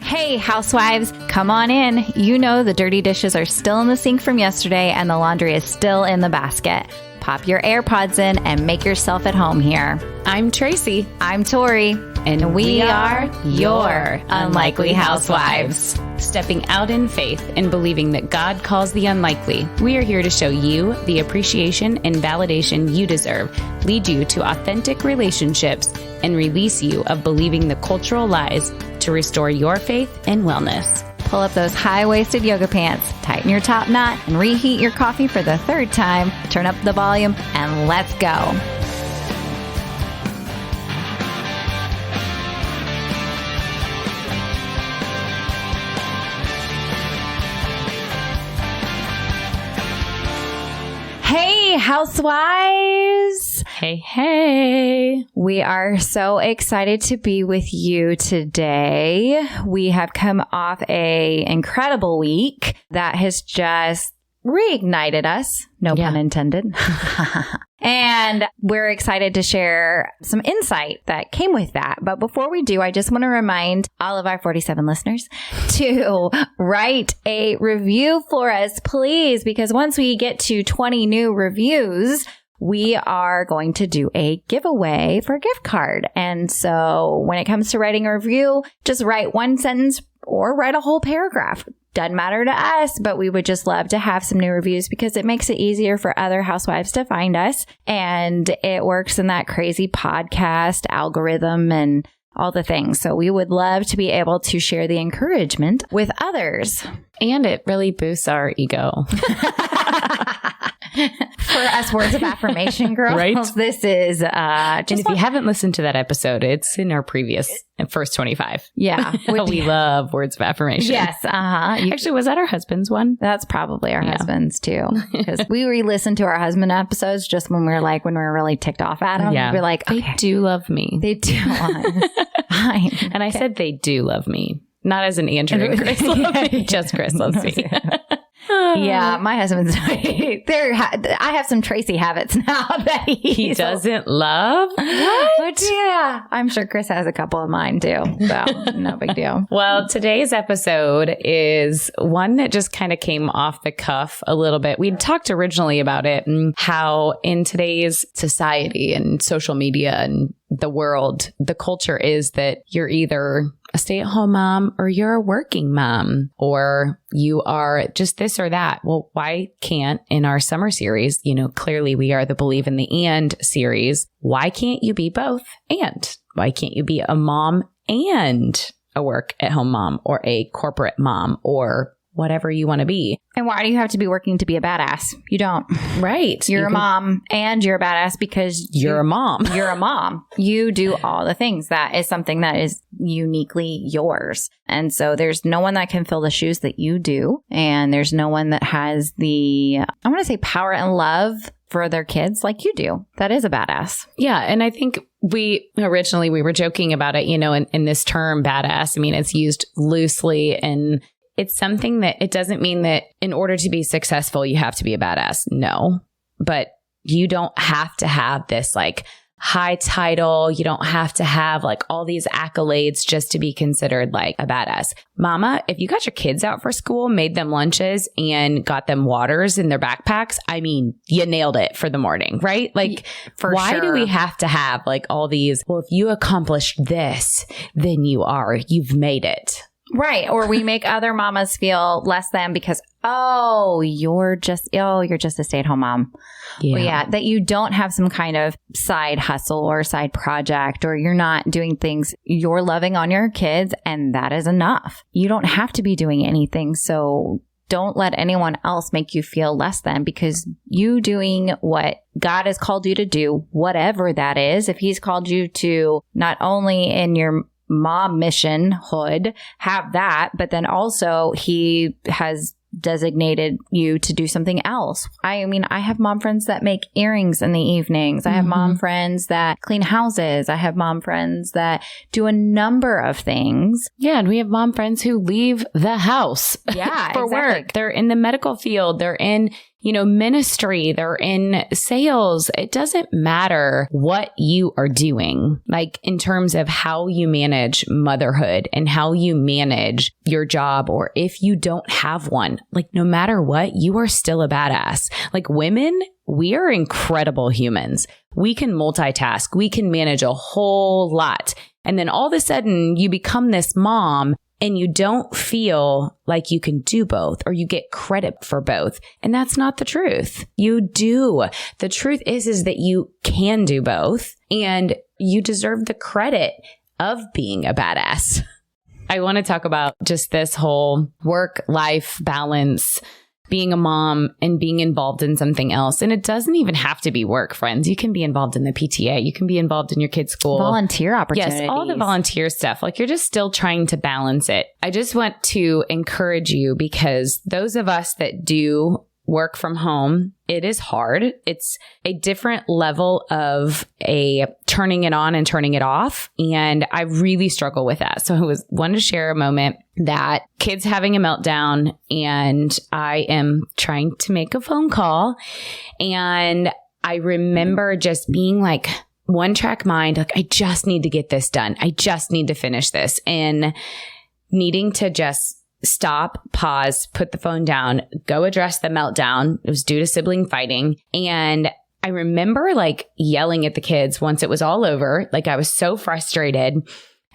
Hey, housewives, come on in. You know the dirty dishes are still in the sink from yesterday and the laundry is still in the basket. Pop your AirPods in and make yourself at home here. I'm Tracy. I'm Tori. And we are your Unlikely Housewives. Stepping out in faith and believing that God calls the unlikely, we are here to show you the appreciation and validation you deserve, lead you to authentic relationships, and release you of believing the cultural lies to restore your faith and wellness. Pull up those high-waisted yoga pants, tighten your top knot, and reheat your coffee for the third time. Turn up the volume, and let's go. Hey, housewives! Hey. We are so excited to be with you today. We have come off an incredible week that has just reignited us. No pun intended. And we're excited to share some insight that came with that. But before we do, I just want to remind all of our 47 listeners to write a review for us, please, because once we get to 20 new reviews, we are going to do a giveaway for a gift card. And so when it comes to writing a review, just write one sentence or write a whole paragraph. Doesn't matter to us, but we would just love to have some new reviews because it makes it easier for other housewives to find us. And it works in that crazy podcast algorithm and all the things. So we would love to be able to share the encouragement with others. And it really boosts our ego. For us words of affirmation girls, right? This is and if you haven't listened to that episode, it's in our previous first 25. Yeah. We love words of affirmation. Yes. Actually, was that our husband's one? That's probably our husband's too. Because we re-listened to our husband episodes just when we were really ticked off at them. Yeah. We're like, okay, they do love me. They do. Fine. And I said they do love me. Not as an Andrew and Chris love me. Just Chris loves me. Yeah, my husband's I have some Tracy habits now that he doesn't love. What? Yeah, I'm sure Chris has a couple of mine too. So no big deal. Well, today's episode is one that just kind of came off the cuff a little bit. We'd talked originally about it and how in today's society and social media and the world, the culture is that you're either a stay-at-home mom or you're a working mom or you are just this or that. Well, why can't in our summer series, clearly we are the Believe in the And series. Why can't you be both? And why can't you be a mom and a work-at-home mom or a corporate mom or whatever you want to be? And why do you have to be working to be a badass? You don't. Right. You're a mom and you're a badass because you're a mom. You're a mom. You do all the things. That is something that is uniquely yours. And so there's no one that can fill the shoes that you do. And there's no one that has the, I want to say, power and love for their kids like you do. That is a badass. Yeah. And I think we were joking about it, in this term badass. I mean, it's used loosely and it's something that it doesn't mean that in order to be successful, you have to be a badass. No, but you don't have to have this like high title. You don't have to have like all these accolades just to be considered like a badass. Mama, if you got your kids out for school, made them lunches and got them waters in their backpacks, I mean, you nailed it for the morning, right? Like, why do we have to have like all these, well, if you accomplished this, then you've made it. Right. Or we make other mamas feel less than because, you're just a stay-at-home mom. Yeah. Well, yeah. That you don't have some kind of side hustle or side project or you're not doing things. You're loving on your kids and that is enough. You don't have to be doing anything. So don't let anyone else make you feel less than because you doing what God has called you to do, whatever that is. If he's called you to not only in your mom mission hood, have that, but then also he has designated you to do something else. I mean, I have mom friends that make earrings in the evenings. I have mom friends that clean houses. I have mom friends that do a number of things. Yeah. And we have mom friends who leave the house for work. They're in the medical field. They're in ministry, they're in sales. It doesn't matter what you are doing, like in terms of how you manage motherhood and how you manage your job, or if you don't have one, like no matter what, you are still a badass. Like women, we are incredible humans. We can multitask. We can manage a whole lot. And then all of a sudden you become this mom and you don't feel like you can do both, or you get credit for both. And that's not the truth. You do. The truth is that you can do both, and you deserve the credit of being a badass. I want to talk about just this whole work-life balance, being a mom and being involved in something else. And it doesn't even have to be work, friends. You can be involved in the PTA. You can be involved in your kids' school. Volunteer opportunities. Yes, all the volunteer stuff. Like you're just still trying to balance it. I just want to encourage you, because those of us that do work from home, it is hard. It's a different level of a turning it on and turning it off. And I really struggle with that. So I wanted to share a moment that kid's having a meltdown and I am trying to make a phone call. And I remember just being like one track mind, like, I just need to get this done. I just need to finish this, and needing to just stop, pause, put the phone down, go address the meltdown. It was due to sibling fighting. And I remember like yelling at the kids once it was all over. Like I was so frustrated. And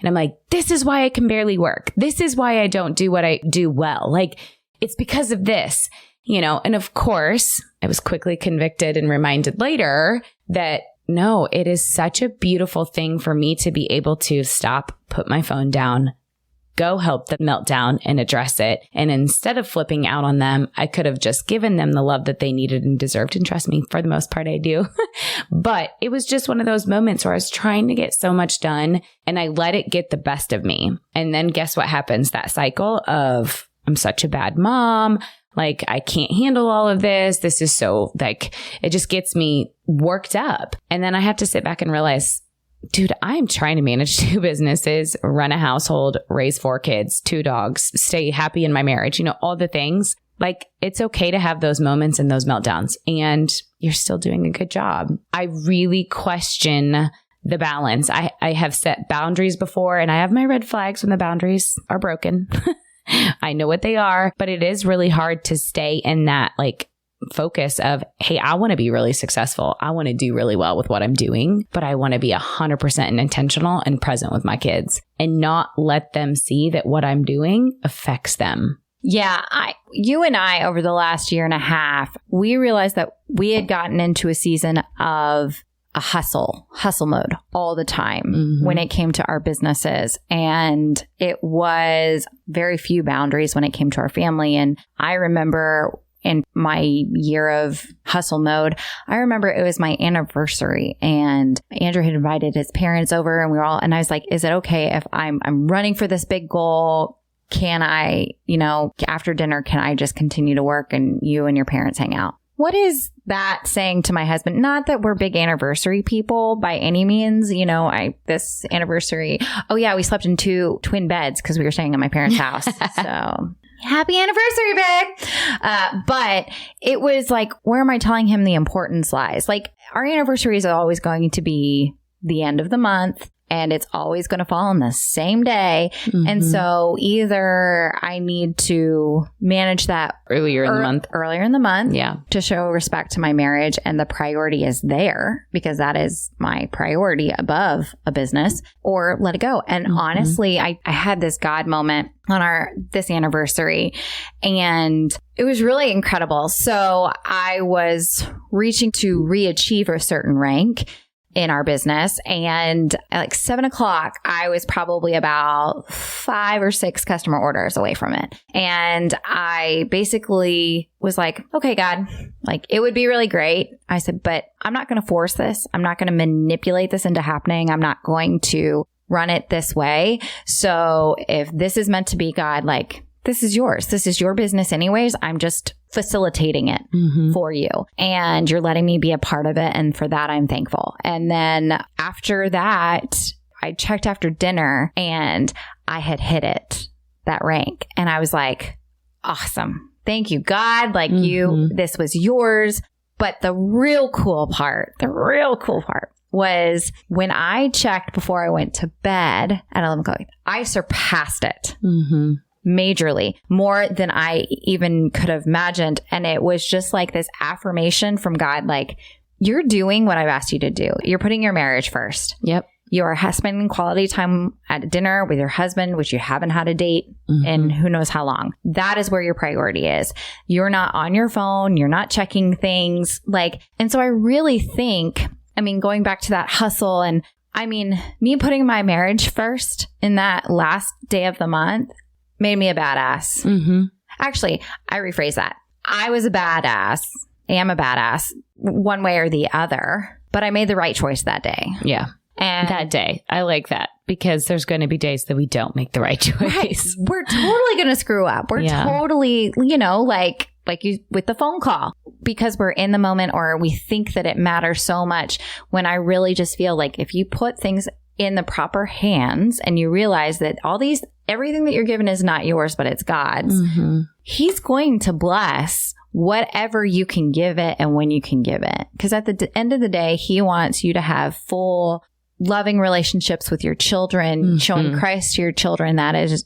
I'm like, this is why I can barely work. This is why I don't do what I do well. Like it's because of this, And of course, I was quickly convicted and reminded later that no, it is such a beautiful thing for me to be able to stop, put my phone down, go help the meltdown and address it. And instead of flipping out on them, I could have just given them the love that they needed and deserved. And trust me, for the most part, I do. But it was just one of those moments where I was trying to get so much done and I let it get the best of me. And then guess what happens? That cycle of I'm such a bad mom. Like, I can't handle all of this. This is so like, it just gets me worked up. And then I have to sit back and realize, dude, I'm trying to manage 2 businesses, run a household, raise 4 kids, 2 dogs, stay happy in my marriage, all the things. Like, it's okay to have those moments and those meltdowns, and you're still doing a good job. I really question the balance. I have set boundaries before, and I have my red flags when the boundaries are broken. I know what they are, but it is really hard to stay in that like focus of, hey, I want to be really successful. I want to do really well with what I'm doing, but I want to be 100% intentional and present with my kids and not let them see that what I'm doing affects them. Yeah. You and I, over the last year and a half, we realized that we had gotten into a season of a hustle mode all the time when it came to our businesses. And it was very few boundaries when it came to our family. And I remember in my year of hustle mode, I remember it was my anniversary and Andrew had invited his parents over and I was like, is it okay if I'm running for this big goal? Can I, after dinner, can I just continue to work and you and your parents hang out? What is that saying to my husband? Not that we're big anniversary people by any means. This anniversary, oh yeah, we slept in 2 twin beds because we were staying at my parents' house. So happy anniversary, babe. But it was like, where am I telling him the importance lies? Like, our anniversaries are always going to be the end of the month. And it's always going to fall on the same day. And so either I need to manage that earlier in the month. Yeah. To show respect to my marriage. And the priority is there because that is my priority above a business, or let it go. And honestly, I had this God moment on this anniversary, and it was really incredible. So I was reaching to re-achieve a certain rank in our business. And at like 7:00, I was probably about 5 or 6 customer orders away from it. And I basically was like, okay, God, like it would be really great. I said, but I'm not going to force this. I'm not going to manipulate this into happening. I'm not going to run it this way. So if this is meant to be, God, like, this is yours. This is your business anyways. I'm just facilitating it for you. And you're letting me be a part of it. And for that, I'm thankful. And then after that, I checked after dinner and I had hit that rank. And I was like, awesome. Thank you, God. Like this was yours. But the real cool part was when I checked before I went to bed at 11 o'clock, I surpassed it majorly, more than I even could have imagined. And it was just like this affirmation from God, like, you're doing what I've asked you to do. You're putting your marriage first. Yep. You are spending quality time at dinner with your husband, which you haven't had a date in who knows how long. That is where your priority is. You're not on your phone. You're not checking things and so I really think, going back to that hustle and me putting my marriage first in that last day of the month made me a badass. Actually, I rephrase that. I was a badass, am a badass one way or the other, but I made the right choice that day. Yeah. And that day, I like that because there's going to be days that we don't make the right choice. Right. We're totally going to screw up. We're totally, like you with the phone call, because we're in the moment or we think that it matters so much, when I really just feel like if you put things in the proper hands and you realize that everything that you're given is not yours, but it's God's, He's going to bless whatever you can give it and when you can give it. Because at the end of the day, He wants you to have full, loving relationships with your children, showing Christ to your children. That is,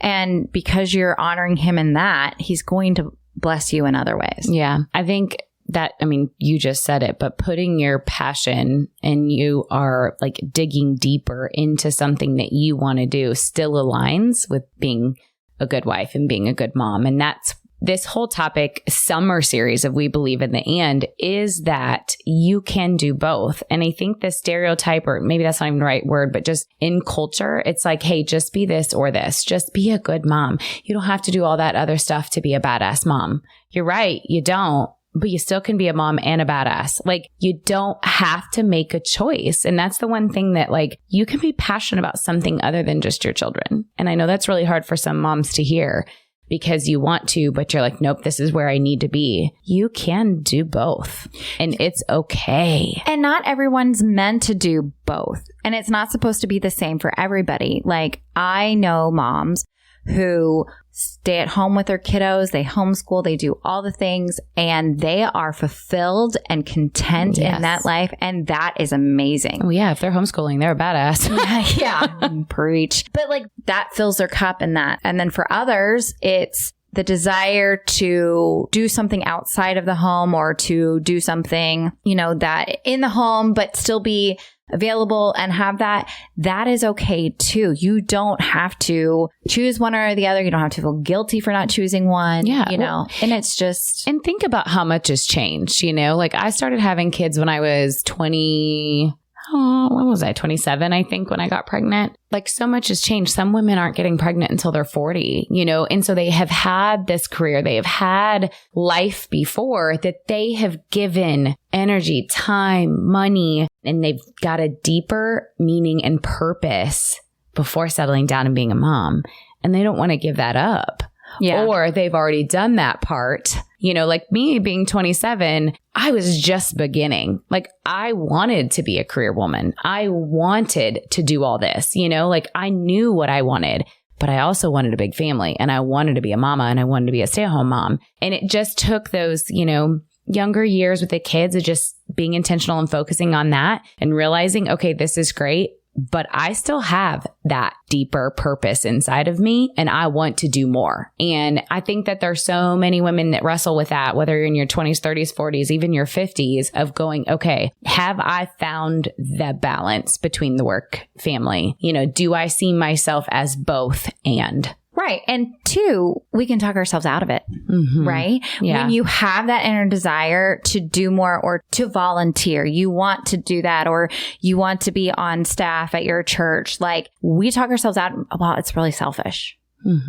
and because you're honoring Him in that, He's going to bless you in other ways. Yeah. I think that, you just said it, but putting your passion and you are like digging deeper into something that you want to do still aligns with being a good wife and being a good mom. And that's this whole topic summer series of We Believe in the And is that you can do both. And I think the stereotype, or maybe that's not even the right word, but just in culture, it's like, hey, just be this or this. Just be a good mom. You don't have to do all that other stuff to be a badass mom. You're right. You don't. But you still can be a mom and a badass. Like, you don't have to make a choice. And that's the one thing that, you can be passionate about something other than just your children. And I know that's really hard for some moms to hear because you want to, but you're like, nope, this is where I need to be. You can do both and it's okay. And not everyone's meant to do both. And it's not supposed to be the same for everybody. I know moms who stay at home with their kiddos, they homeschool, they do all the things, and they are fulfilled and content in that life. And that is amazing. Oh, yeah. If they're homeschooling, they're a badass. Yeah. Preach. But that fills their cup in that. And then for others, it's the desire to do something outside of the home or to do something, that in the home, but still be available and have that is okay too. You don't have to choose one or the other. You don't have to feel guilty for not choosing one. Yeah. And it's just. And think about how much has changed, I started having kids when I was 27, I think, when I got pregnant. So much has changed. Some women aren't getting pregnant until they're 40, and so they have had this career. They have had life before that they have given energy, time, money, and they've got a deeper meaning and purpose before settling down and being a mom. And they don't want to give that up. Yeah. Or they've already done that part. Like me being 27, I was just beginning. I wanted to be a career woman. I wanted to do all this, I knew what I wanted, but I also wanted a big family and I wanted to be a mama and I wanted to be a stay-at-home mom. And it just took those, younger years with the kids of just being intentional and focusing on that and realizing, okay, this is great, but I still have that deeper purpose inside of me and I want to do more. And I think that there's so many women that wrestle with that, whether you're in your 20s, 30s, 40s, even your 50s, of going, okay, have I found the balance between the work family? Do I see myself as both and? Right. And two, we can talk ourselves out of it, right? Yeah. When you have that inner desire to do more or to volunteer, you want to do that, or you want to be on staff at your church, we talk ourselves out. Well, it's really selfish.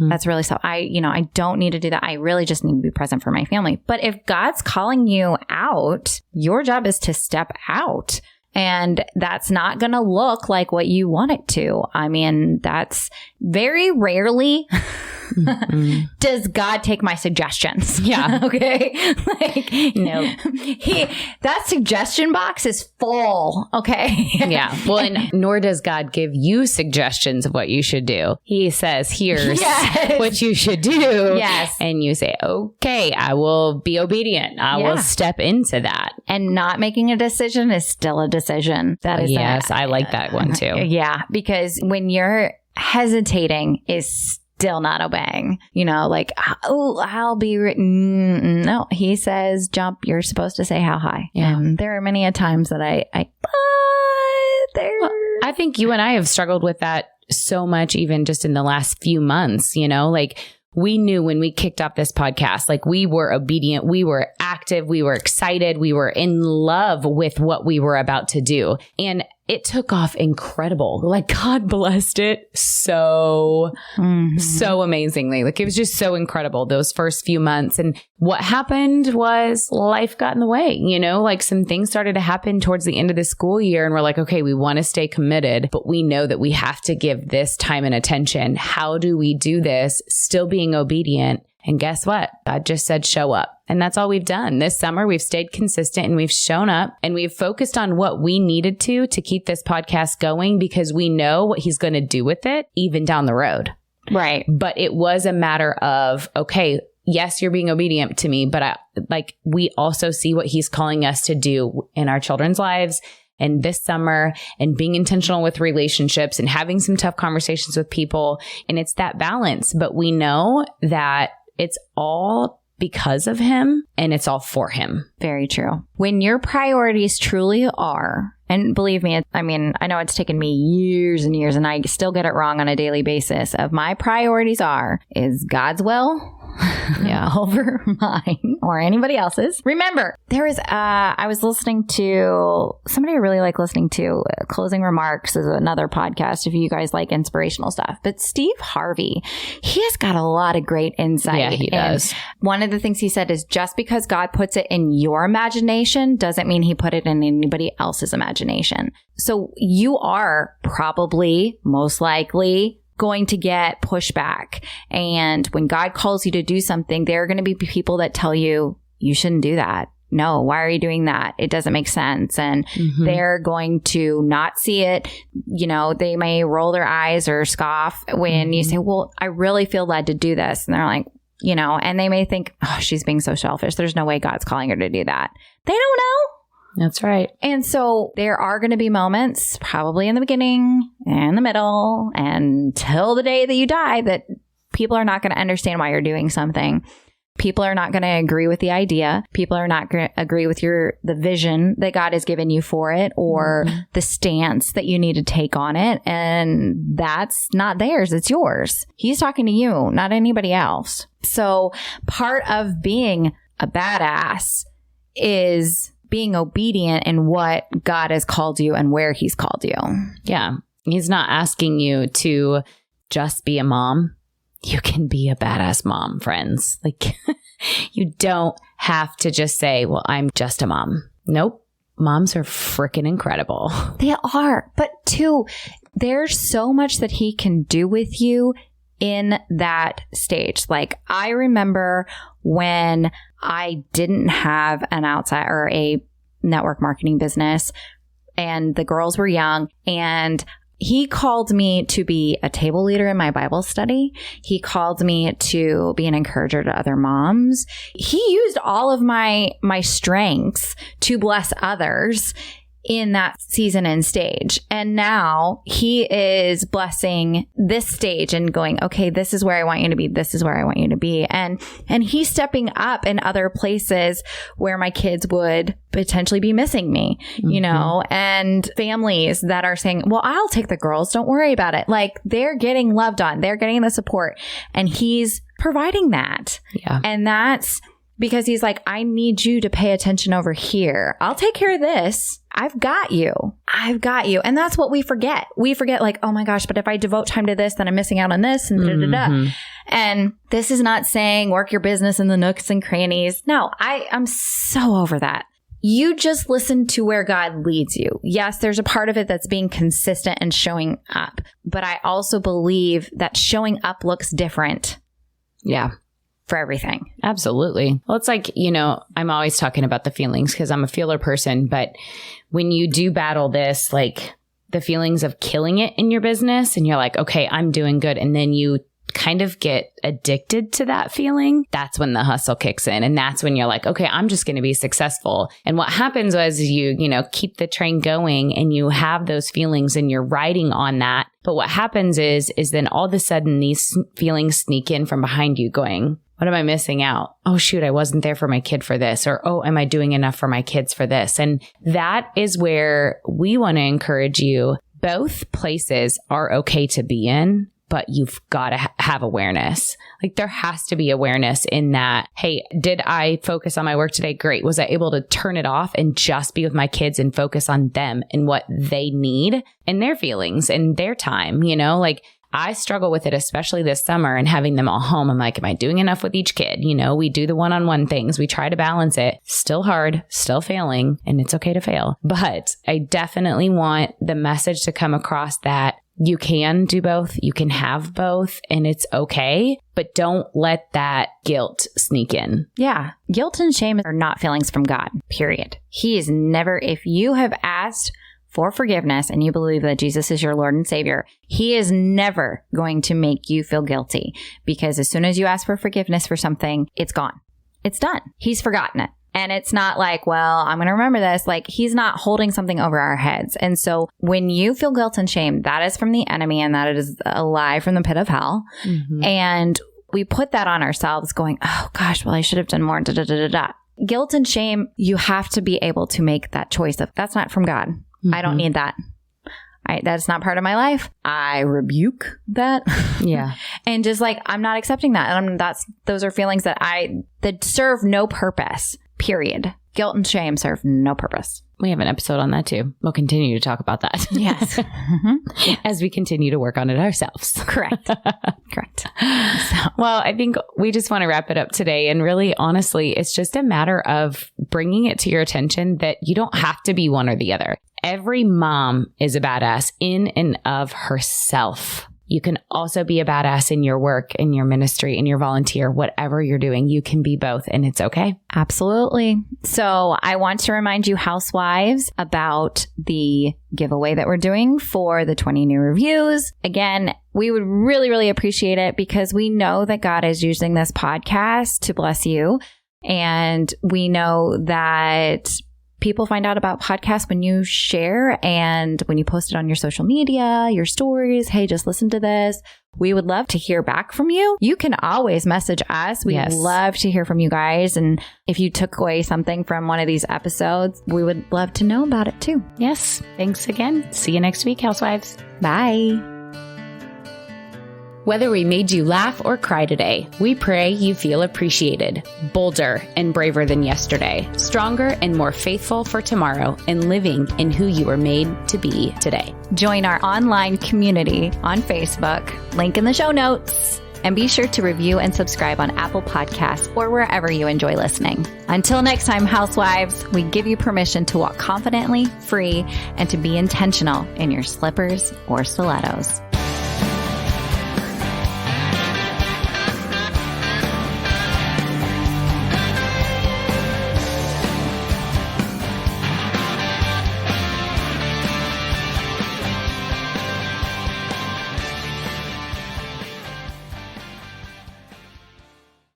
That's really I don't need to do that. I really just need to be present for my family. But if God's calling you out, your job is to step out. And that's not going to look like what you want it to. That's very rarely Does God take my suggestions? Yeah. Okay. Like, no. That suggestion box is full. Okay. Yeah. Well, and nor does God give you suggestions of what you should do. He says, here's what you should do. Yes. And you say, okay, I will be obedient. I will step into that. And not making a decision is still a decision. That is yes, I like that one too. Yeah. Because when you're hesitating is still not obeying, you know, like, oh, I'll be written. No, he says jump. You're supposed to say how high. Yeah. And there are many a times that I think you and I have struggled with that so much, even just in the last few months, you know, like we knew when we kicked off this podcast, like we were obedient, we were active, we were excited, we were in love with what we were about to do. And it took off incredible. Like God blessed it so amazingly. Like it was just so incredible those first few months. And what happened was life got in the way, you know, like some things started to happen towards the end of the school year. And we're like, okay, we want to stay committed, but we know that we have to give this time and attention. How do we do this? Still being obedient. And guess what? God just said, show up. And that's all we've done. This summer, we've stayed consistent and we've shown up and we've focused on what we needed to keep this podcast going because we know what he's going to do with it, even down the road. Right. But it was a matter of, okay, yes, you're being obedient to me, but we also see what he's calling us to do in our children's lives. And this summer and being intentional with relationships and having some tough conversations with people. And it's that balance. But we know that it's all because of him and it's all for him. Very true. When your priorities truly are, and believe me, I mean, I know it's taken me years and years and I still get it wrong on a daily basis of my priorities is God's will over mine or anybody else's. Remember, I was listening to somebody I really like listening to. Closing Remarks is another podcast if you guys like inspirational stuff. But Steve Harvey, he has got a lot of great insight. Yeah, he does. One of the things he said is just because God puts it in your imagination doesn't mean he put it in anybody else's imagination. So you are probably, most likely, going to get pushback. And when God calls you to do something, there are going to be people that tell you, you shouldn't do that. No, why are you doing that? It doesn't make sense. And they're going to not see it. You know, they may roll their eyes or scoff when you say, well, I really feel led to do this. And they're like, you know, and they may think, oh, she's being so selfish. There's no way God's calling her to do that. They don't know. That's right. And so there are going to be moments, probably in the beginning and the middle and till the day that you die, that people are not going to understand why you're doing something. People are not going to agree with the idea. People are not going to agree with the vision that God has given you for it or the stance that you need to take on it. And that's not theirs. It's yours. He's talking to you, not anybody else. So part of being a badass is being obedient in what God has called you and where he's called you. Yeah. He's not asking you to just be a mom. You can be a badass mom, friends. Like you don't have to just say, well, I'm just a mom. Nope. Moms are freaking incredible. They are. But too, there's so much that he can do with you in that stage. Like I remember when I didn't have an outside or a network marketing business and the girls were young and he called me to be a table leader in my Bible study. He called me to be an encourager to other moms. He used all of my strengths to bless others in that season and stage. And now he is blessing this stage and going, okay, this is where I want you to be. This is where I want you to be. And he's stepping up in other places where my kids would potentially be missing me, you know, and families that are saying, well, I'll take the girls. Don't worry about it. Like they're getting loved on. They're getting the support and he's providing that. Yeah. And that's because he's like, I need you to pay attention over here. I'll take care of this. I've got you. I've got you. And that's what we forget. We forget like, oh my gosh, but if I devote time to this, then I'm missing out on this and da-da-da. And this is not saying work your business in the nooks and crannies. No, I'm so over that. You just listen to where God leads you. Yes, there's a part of it that's being consistent and showing up. But I also believe that showing up looks different Yeah. For everything. Absolutely. Well, it's like, I'm always talking about the feelings because I'm a feeler person, but when you do battle this, like the feelings of killing it in your business and you're like, okay, I'm doing good. And then you kind of get addicted to that feeling. That's when the hustle kicks in. And that's when you're like, okay, I'm just going to be successful. And what happens was you keep the train going and you have those feelings and you're riding on that. But what happens is then all of a sudden these feelings sneak in from behind you going, what am I missing out? Oh, shoot, I wasn't there for my kid for this. Or, oh, am I doing enough for my kids for this? And that is where we want to encourage you. Both places are okay to be in, but you've got to have awareness. Like there has to be awareness in that. Hey, did I focus on my work today? Great. Was I able to turn it off and just be with my kids and focus on them and what they need and their feelings and their time? Like I struggle with it, especially this summer and having them all home. I'm like, am I doing enough with each kid? We do the one-on-one things. We try to balance it. Still hard, still failing, and it's okay to fail. But I definitely want the message to come across that you can do both. You can have both and it's okay, but don't let that guilt sneak in. Yeah. Guilt and shame are not feelings from God, period. He is never, if you have asked for forgiveness and you believe that Jesus is your Lord and Savior, He is never going to make you feel guilty because as soon as you ask for forgiveness for something, it's gone. It's done. He's forgotten it. And it's not like, well, I'm going to remember this. Like He's not holding something over our heads. And so when you feel guilt and shame, that is from the enemy and that is a lie from the pit of hell. Mm-hmm. And we put that on ourselves going, oh gosh, well, I should have done more. Da, da, da, da, da. Guilt and shame, you have to be able to make that choice of that's not from God. Mm-hmm. I don't need that. That's not part of my life. I rebuke that. Yeah. And just like, I'm not accepting that. And those are feelings that serve no purpose, period. Guilt and shame serve no purpose. We have an episode on that too. We'll continue to talk about that. Yes. Mm-hmm. As we continue to work on it ourselves. Correct. Correct. Well, I think we just want to wrap it up today. And really, honestly, it's just a matter of bringing it to your attention that you don't have to be one or the other. Every mom is a badass in and of herself. You can also be a badass in your work, in your ministry, in your volunteer, whatever you're doing. You can be both and it's okay. Absolutely. So I want to remind you housewives about the giveaway that we're doing for the 20 new reviews. Again, we would really, really appreciate it because we know that God is using this podcast to bless you. And we know that people find out about podcasts when you share and when you post it on your social media, your stories. Hey, just listen to this. We would love to hear back from you. You can always message us. We'd love to hear from you guys. And if you took away something from one of these episodes, we would love to know about it too. Yes. Thanks again. See you next week, housewives. Bye. Whether we made you laugh or cry today, we pray you feel appreciated, bolder and braver than yesterday, stronger and more faithful for tomorrow, and living in who you were made to be today. Join our online community on Facebook, link in the show notes, and be sure to review and subscribe on Apple Podcasts or wherever you enjoy listening. Until next time, housewives, we give you permission to walk confidently, free, and to be intentional in your slippers or stilettos.